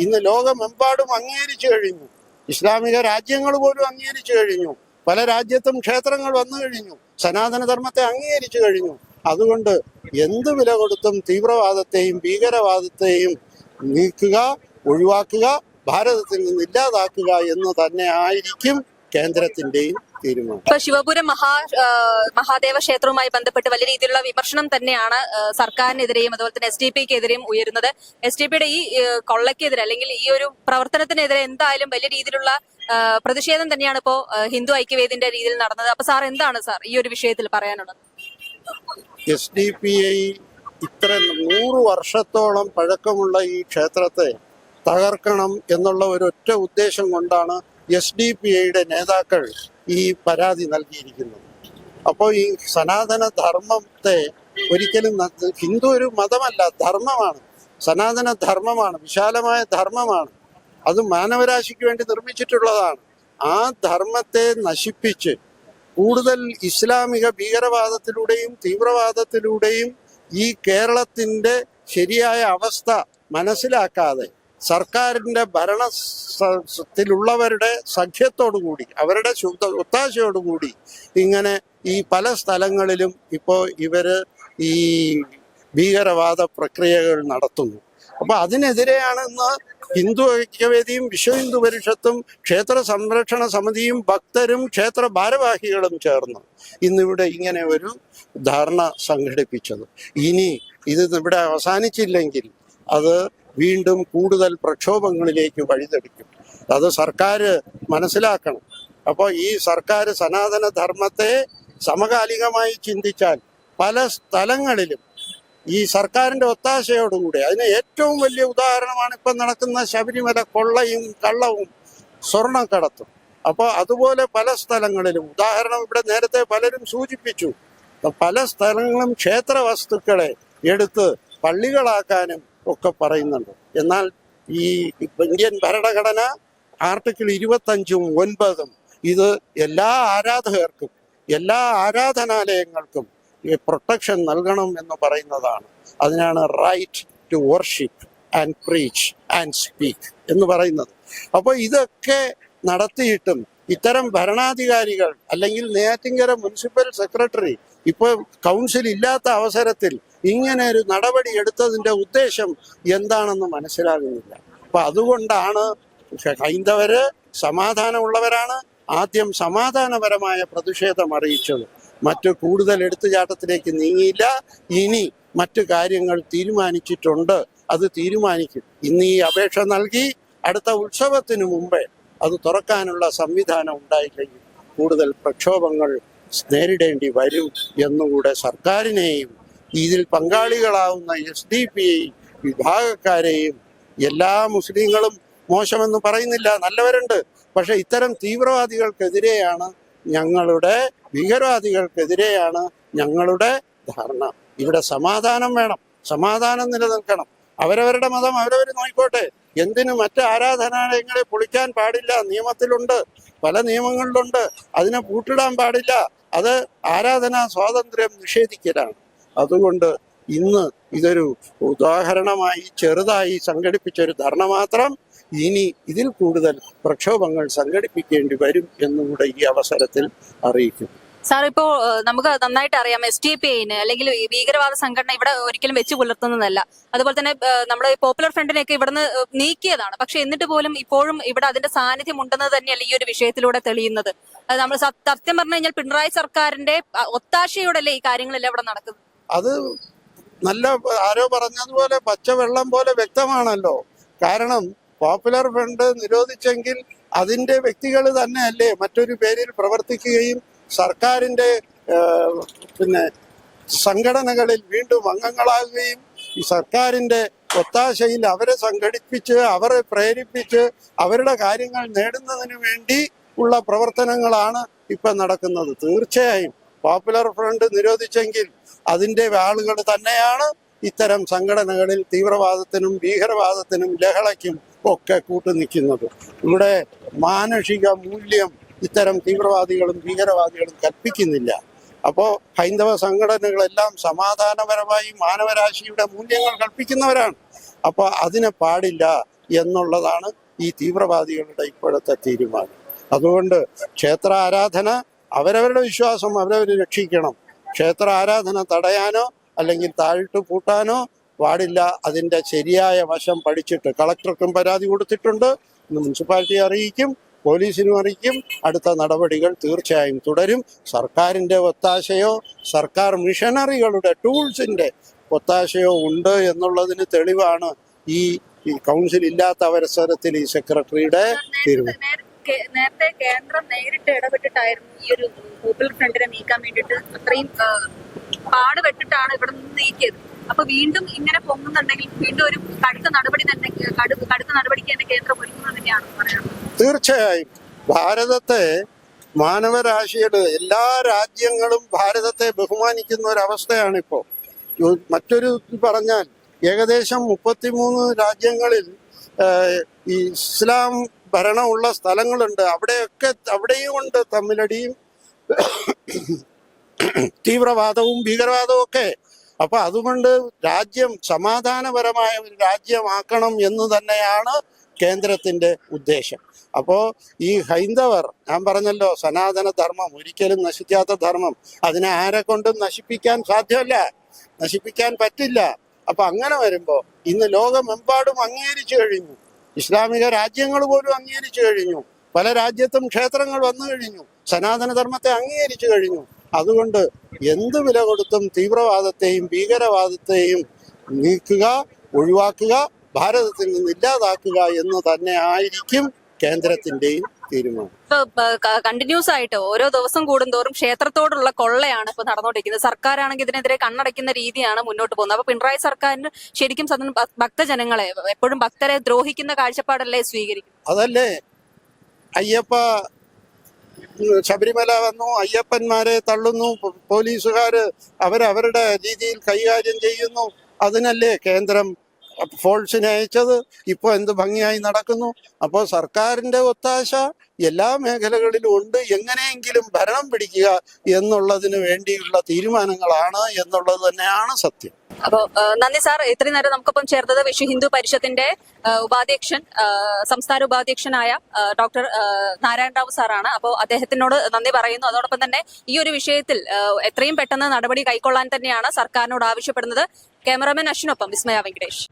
ഇന്ന് ലോകമെമ്പാടും അംഗീകരിച്ചു കഴിഞ്ഞു. ഇസ്ലാമിക രാജ്യങ്ങൾ പോലും അംഗീകരിച്ചു കഴിഞ്ഞു. പല രാജ്യത്തും ക്ഷേത്രങ്ങൾ വന്നു കഴിഞ്ഞു. സനാതനധർമ്മത്തെ അംഗീകരിച്ചു കഴിഞ്ഞു. അതുകൊണ്ട് എന്ത് വില കൊടുത്തും തീവ്രവാദത്തെയും ഭീകരവാദത്തെയും നീക്കുക, ഒഴിവാക്കുക, ഭാരതത്തിൽ നിന്ന് ഇല്ലാതാക്കുക എന്ന് തന്നെ ആയിരിക്കും കേന്ദ്രത്തിന്റെയും തീരുമാനം. ഇപ്പൊ ശിവപുരം മഹാദേവ ക്ഷേത്രവുമായി ബന്ധപ്പെട്ട് വലിയ രീതിയിലുള്ള വിമർശനം തന്നെയാണ് സർക്കാരിനെതിരെയും അതുപോലെ തന്നെ SDP-ക്കെതിരെയും ഉയരുന്നത്. SDP-യുടെ ഈ കൊള്ളയ്ക്കെതിരെ അല്ലെങ്കിൽ ഈ ഒരു പ്രവർത്തനത്തിനെതിരെ എന്തായാലും വലിയ രീതിയിലുള്ള പ്രതിഷേധം തന്നെയാണ് ഇപ്പോ ഹിന്ദു ഐക്യവേദിന്റെ രീതിയിൽ നടന്നത്. അപ്പൊ സാർ എന്താണ് സാർ ഈ ഒരു വിഷയത്തിൽ പറയാനുള്ളത്? SDP-ഐ ഇത്ര 100 വർഷത്തോളം പഴക്കമുള്ള ഈ ക്ഷേത്രത്തെ തകർക്കണം എന്നുള്ള ഒരൊറ്റ ഉദ്ദേശം കൊണ്ടാണ് SDP-ഐയുടെ നേതാക്കൾ ഈ പരാതി നൽകിയിരിക്കുന്നത്. അപ്പോൾ ഈ സനാതന ധർമ്മത്തെ ഒരിക്കലും, ഹിന്ദു ഒരു മതമല്ല, ധർമ്മമാണ്, സനാതന ധർമ്മമാണ്, വിശാലമായ ധർമ്മമാണ്. അത് മാനവരാശിക്ക് വേണ്ടി നിർമ്മിച്ചിട്ടുള്ളതാണ്. ആ ധർമ്മത്തെ നശിപ്പിച്ച് കൂടുതൽ ഇസ്ലാമിക ഭീകരവാദത്തിലൂടെയും തീവ്രവാദത്തിലൂടെയും ഈ കേരളത്തിന്റെ ശരിയായ അവസ്ഥ മനസ്സിലാക്കാതെ സർക്കാരിന്റെ ഭരണത്തിലുള്ളവരുടെ സഖ്യത്തോടുകൂടി, അവരുടെ ഒത്താശയോടുകൂടി ഇങ്ങനെ ഈ പല സ്ഥലങ്ങളിലും ഇപ്പോൾ ഇവര് ഈ ഭീകരവാദ പ്രക്രിയകൾ നടത്തുന്നു. അപ്പൊ അതിനെതിരെയാണ് ഇന്ന് ഹിന്ദു ഐക്യവേദിയും വിശ്വ ഹിന്ദു പരിഷത്തും ക്ഷേത്ര സംരക്ഷണ സമിതിയും ഭക്തരും ക്ഷേത്ര ഭാരവാഹികളും ചേർന്ന് ഇന്നിവിടെ ഇങ്ങനെ ഒരു ധാരണ സംഘടിപ്പിച്ചത്. ഇനി ഇത് ഇവിടെ അവസാനിച്ചില്ലെങ്കിൽ അത് വീണ്ടും കൂടുതൽ പ്രക്ഷോഭങ്ങളിലേക്ക് വഴിതെളിക്കും. അത് സർക്കാർ മനസ്സിലാക്കണം. അപ്പോൾ ഈ സർക്കാർ സനാതന ധർമ്മത്തെ സമകാലികമായി ചിന്തിച്ചാൽ പല സ്ഥലങ്ങളിലും ഈ സർക്കാരിന്റെ ഒത്താശയോടുകൂടി, അതിന് ഏറ്റവും വലിയ ഉദാഹരണമാണ് ഇപ്പം നടക്കുന്ന ശബരിമല കൊള്ളയും കള്ളവും സ്വർണ്ണക്കടത്തും. അപ്പോൾ അതുപോലെ പല സ്ഥലങ്ങളിലും, ഉദാഹരണം ഇവിടെ നേരത്തെ പലരും സൂചിപ്പിച്ചു, പല സ്ഥലങ്ങളും ക്ഷേത്ര വസ്തുക്കളെ എടുത്ത് പള്ളികളാക്കാനും ഒക്കെ പറയുന്നുണ്ട്. എന്നാൽ ഈ ഇന്ത്യൻ ഭരണഘടന ആർട്ടിക്കിൾ 25-ഉം 9-ഉം ഇത് എല്ലാ ആരാധകർക്കും എല്ലാ ആരാധനാലയങ്ങൾക്കും പ്രൊട്ടക്ഷൻ നൽകണം എന്ന് പറയുന്നതാണ്. അതിനാണ് right to worship and preach and speak എന്ന് പറയുന്നത്. അപ്പോൾ ഇതൊക്കെ നടത്തിയിട്ടും ഇത്തരം ഭരണാധികാരികൾ അല്ലെങ്കിൽ നെയ്യാറ്റിൻകര മുനിസിപ്പൽ സെക്രട്ടറി ഇപ്പോൾ കൗൺസിൽ ഇല്ലാത്ത അവസരത്തിൽ ഇങ്ങനെ ഒരു നടപടി എടുത്തതിന്റെ ഉദ്ദേശം എന്താണെന്ന് മനസ്സിലാകുന്നില്ല. അപ്പൊ അതുകൊണ്ടാണ് ഹൈന്ദവര് സമാധാനമുള്ളവരാണ്, ആദ്യം സമാധാനപരമായ പ്രതിഷേധം അറിയിച്ചത്. മറ്റു കൂടുതൽ എടുത്തുചാട്ടത്തിലേക്ക് നീങ്ങിയില്ല. ഇനി മറ്റു കാര്യങ്ങൾ തീരുമാനിച്ചിട്ടുണ്ട്, അത് തീരുമാനിക്കും. ഇന്ന് ഈ അപേക്ഷ നൽകി അടുത്ത ഉത്സവത്തിന് മുമ്പേ അത് തുറക്കാനുള്ള സംവിധാനം ഉണ്ടായില്ലെങ്കിൽ കൂടുതൽ പ്രക്ഷോഭങ്ങൾ നേരിടേണ്ടി വരും എന്നുകൂടെ സർക്കാരിനെയും ഇതിൽ പങ്കാളികളാവുന്ന SDP-ഐ വിഭാഗക്കാരെയും, എല്ലാ മുസ്ലിങ്ങളും മോശമെന്ന് പറയുന്നില്ല, നല്ലവരുണ്ട്, പക്ഷെ ഇത്തരം തീവ്രവാദികൾക്കെതിരെയാണ് ഞങ്ങളുടെ, ഭീകരവാദികൾക്കെതിരെയാണ് ഞങ്ങളുടെ ധാരണ. ഇവിടെ സമാധാനം വേണം, സമാധാനം നിലനിൽക്കണം. അവരവരുടെ മതം അവരവർ നോക്കിക്കോട്ടെ. എന്തിനു മറ്റ് ആരാധനാലയങ്ങളെ പൊളിക്കാൻ പാടില്ല, നിയമത്തിലുണ്ട്, പല നിയമങ്ങളിലുണ്ട്. അതിനെ പൂട്ടിടാൻ പാടില്ല. അത് ആരാധനാ സ്വാതന്ത്ര്യം നിഷേധിക്കലാണ്. അതുകൊണ്ട് ഇന്ന് ഇതൊരു ഉദാഹരണമായി ചെറുതായി സംഘടിപ്പിച്ചൊരു ധർണ മാത്രം. ഇനി ഇതിൽ കൂടുതൽ പ്രക്ഷോഭങ്ങൾ സംഘടിപ്പിക്കേണ്ടി വരും എന്നുകൂടെ ഈ അവസരത്തിൽ അറിയിക്കും. സാർ, ഇപ്പോ നമുക്ക് നന്നായിട്ട് അറിയാം SDP-ന് അല്ലെങ്കിൽ ഭീകരവാദ സംഘടന ഇവിടെ ഒരിക്കലും വെച്ച് പുലർത്തുന്നതല്ല. അതുപോലെ തന്നെ നമ്മുടെ പോപ്പുലർ ഫ്രണ്ടിനെയൊക്കെ ഇവിടുന്ന് നീക്കിയതാണ്. പക്ഷെ എന്നിട്ട് പോലും ഇപ്പോഴും ഇവിടെ അതിന്റെ സാന്നിധ്യം ഉണ്ടെന്ന് തന്നെയല്ല ഈ ഒരു വിഷയത്തിലൂടെ തെളിയുന്നത്. നമ്മൾ സത്യം പറഞ്ഞു കഴിഞ്ഞാൽ പിണറായി സർക്കാരിന്റെ ഒത്താശയോടല്ലേ ഈ കാര്യങ്ങളെല്ലാം ഇവിടെ നടക്കുന്നത്. അത് നല്ല ആരോ പറഞ്ഞതുപോലെ പച്ചവെള്ളം പോലെ വ്യക്തമാണല്ലോ. കാരണം പോപ്പുലർ ഫ്രണ്ട് നിരോധിച്ചെങ്കിൽ അതിന്റെ വ്യക്തികൾ തന്നെയല്ലേ മറ്റൊരു പേരിൽ പ്രവർത്തിക്കുകയും സർക്കാരിന്റെ സംഘടനകളിൽ വീണ്ടും അംഗങ്ങളാകുകയും ഈ സർക്കാരിന്റെ ഒത്താശയിൽ അവരെ സംഘടിപ്പിച്ച് അവരെ പ്രേരിപ്പിച്ച് അവരുടെ കാര്യങ്ങൾ നേടുന്നതിന് വേണ്ടി ഉള്ള പ്രവർത്തനങ്ങളാണ് ഇപ്പൊ നടക്കുന്നത്. തീർച്ചയായും പോപ്പുലർ ഫ്രണ്ട് നിരോധിച്ചെങ്കിൽ അതിന്റെ ആളുകൾ തന്നെയാണ് ഇത്തരം സംഘടനകളിൽ തീവ്രവാദത്തിനും ഭീകരവാദത്തിനും ലഹളയ്ക്കും ഒക്കെ കൂട്ടുനിൽക്കുന്നത്. ഇവിടെ മാനുഷിക മൂല്യം ഇത്തരം തീവ്രവാദികളും ഭീകരവാദികളും കൽപ്പിക്കുന്നില്ല. അപ്പോൾ ഹൈന്ദവ സംഘടനകളെല്ലാം സമാധാനപരമായി മാനവരാശിയുടെ മൂല്യങ്ങൾ കൽപ്പിക്കുന്നവരാണ്. അപ്പോൾ അതിനെ പാടില്ല. എന്നുള്ളതാണ് ഈ തീവ്രവാദികളുടെ ഇപ്പോഴത്തെ തീരുമാനം. അതുകൊണ്ട് ക്ഷേത്ര ആരാധന അവരവരുടെ വിശ്വാസം അവരവർ രക്ഷിക്കണം. ക്ഷേത്ര ആരാധന തടയാനോ അല്ലെങ്കിൽ താഴിട്ട് പൂട്ടാനോ പാടില്ല. അതിൻ്റെ ശരിയായ വശം പഠിച്ചിട്ട് കളക്ടർക്കും പരാതി കൊടുത്തിട്ടുണ്ട്. ഇന്ന് മുനിസിപ്പാലിറ്റിയെ അറിയിക്കും, പോലീസിനും അറിയിക്കും. അടുത്ത നടപടികൾ തീർച്ചയായും തുടരും. സർക്കാരിൻ്റെ ഒത്താശയോ സർക്കാർ മിഷനറികളുടെ ടൂൾസിൻ്റെ ഒത്താശയോ ഉണ്ട് എന്നുള്ളതിന് തെളിവാണ് ഈ കൗൺസിൽ ഇല്ലാത്ത അവസരത്തിൽ ഈ സെക്രട്ടറിയുടെ തീരുമാനം. നേരത്തെ കേന്ദ്രം നേരിട്ട് ഇടപെട്ടിട്ടായിരുന്നു ഈ ഒരു പോപ്പുലർ ഫ്രണ്ടിനെ നീക്കാൻ വേണ്ടിയിട്ട് അത്രയും പാടുപെട്ടിട്ടാണ് ഇവിടെ നിന്ന് നീക്കിയത്. അപ്പൊ വീണ്ടും ഇങ്ങനെ പൊങ്ങുന്നുണ്ടെങ്കിൽ വീണ്ടും ഒരു കടുത്ത നടപടിക്ക് തന്നെ കേന്ദ്രം ഒരുക്കുന്നത് തന്നെയാണ് പറയാറ്. തീർച്ചയായും ഭാരതത്തെ മാനവരാശിയുടെ എല്ലാ രാജ്യങ്ങളും ഭാരതത്തെ ബഹുമാനിക്കുന്ന ഒരവസ്ഥയാണിപ്പോൾ. മറ്റൊരു പറഞ്ഞാൽ ഏകദേശം 33 രാജ്യങ്ങളിൽ ഈ ഇസ്ലാം ഭരണമുള്ള സ്ഥലങ്ങളുണ്ട്. അവിടെയും ഉണ്ട് തമ്മിലടിയും തീവ്രവാദവും ഭീകരവാദവും ഒക്കെ. അപ്പൊ അതുകൊണ്ട് രാജ്യം സമാധാനപരമായ ഒരു രാജ്യമാക്കണം എന്ന് തന്നെയാണ് കേന്ദ്രത്തിന്റെ ഉദ്ദേശം. അപ്പോ ഈ ഹൈന്ദവർ, ഞാൻ പറഞ്ഞല്ലോ, സനാതന ധർമ്മം ഒരിക്കലും നശിക്കാത്ത ധർമ്മം, അതിനെ ആരെ കൊണ്ടും നശിപ്പിക്കാൻ സാധ്യമല്ല, നശിപ്പിക്കാൻ പറ്റില്ല. അപ്പൊ അങ്ങനെ വരുമ്പോ ഇന്ന് ലോകമെമ്പാടും അംഗീകരിച്ചു കഴിഞ്ഞു, ഇസ്ലാമിക രാജ്യങ്ങൾ പോലും അംഗീകരിച്ചു കഴിഞ്ഞു, പല രാജ്യത്തും ക്ഷേത്രങ്ങൾ വന്നു കഴിഞ്ഞു, സനാതന ധർമ്മത്തെ അംഗീകരിച്ചു കഴിഞ്ഞു. അതുകൊണ്ട് എന്ത് വില കൊടുത്തും തീവ്രവാദത്തെയും ഭീകരവാദത്തെയും നീക്കുക, ഒഴിവാക്കുക, ഭാരതത്തിൽ നിന്ന് ഇല്ലാതാക്കുക എന്ന് തന്നെ ആയിരിക്കും കേന്ദ്രത്തിന്റെയും തീരുമാനം. കണ്ടിന്യൂസ് ആയിട്ട് ഓരോ ദിവസം കൂടുന്തോറും ക്ഷേത്രത്തോടുള്ള കൊള്ളയാണ് ഇപ്പൊ നടന്നുകൊണ്ടിരിക്കുന്നത്. സർക്കാരാണെങ്കിൽ ഇതിനെതിരെ കണ്ണടയ്ക്കുന്ന രീതിയാണ് മുന്നോട്ട് പോകുന്നത്. അപ്പൊ പിണറായി സർക്കാരിന് ശരിക്കും ഭക്തജനങ്ങളെ എപ്പോഴും ഭക്തരെ ദ്രോഹിക്കുന്ന കാഴ്ചപ്പാടല്ലേ സ്വീകരിക്കും? അതല്ലേ ശബരിമല വന്നു, അയ്യപ്പന്മാരെ തള്ളുന്നു, പോലീസുകാര് അവരവരുടെ രീതിയിൽ കൈകാര്യം ചെയ്യുന്നു. അതിനല്ലേ കേന്ദ്രം ഫോഴ്സിനെ അയച്ചത്. ഇപ്പോൾ എന്ത് ഭംഗിയായി നടക്കുന്നു. അപ്പോൾ സർക്കാരിന്റെ ഒത്താശ എല്ലാ മേഖലകളിലും ഉണ്ട്. എങ്ങനെയെങ്കിലും ഭരണം പിടിക്കുക എന്നുള്ളതിന് വേണ്ടിയുള്ള തീരുമാനങ്ങളാണ് എന്നുള്ളത് തന്നെയാണ് സത്യം. അപ്പോ നന്ദി സാർ. ഇത്രയും നേരം നമുക്കൊപ്പം ചേർത്തത് വിശ്വ ഹിന്ദു പരിഷത്തിന്റെ ഉപാധ്യക്ഷൻ, സംസ്ഥാന ഉപാധ്യക്ഷനായ ഡോക്ടർ നാരായണ റാവു സാറാണ്. അപ്പോൾ അദ്ദേഹത്തിനോട് നന്ദി പറയുന്നു. അതോടൊപ്പം തന്നെ ഈ ഒരു വിഷയത്തിൽ എത്രയും പെട്ടെന്ന് നടപടി കൈക്കൊള്ളാൻ തന്നെയാണ് സർക്കാരിനോട് ആവശ്യപ്പെടുന്നത്. ക്യാമറാമാൻ അശ്വിനൊപ്പം വിസ്മയ വെങ്കടേഷ്.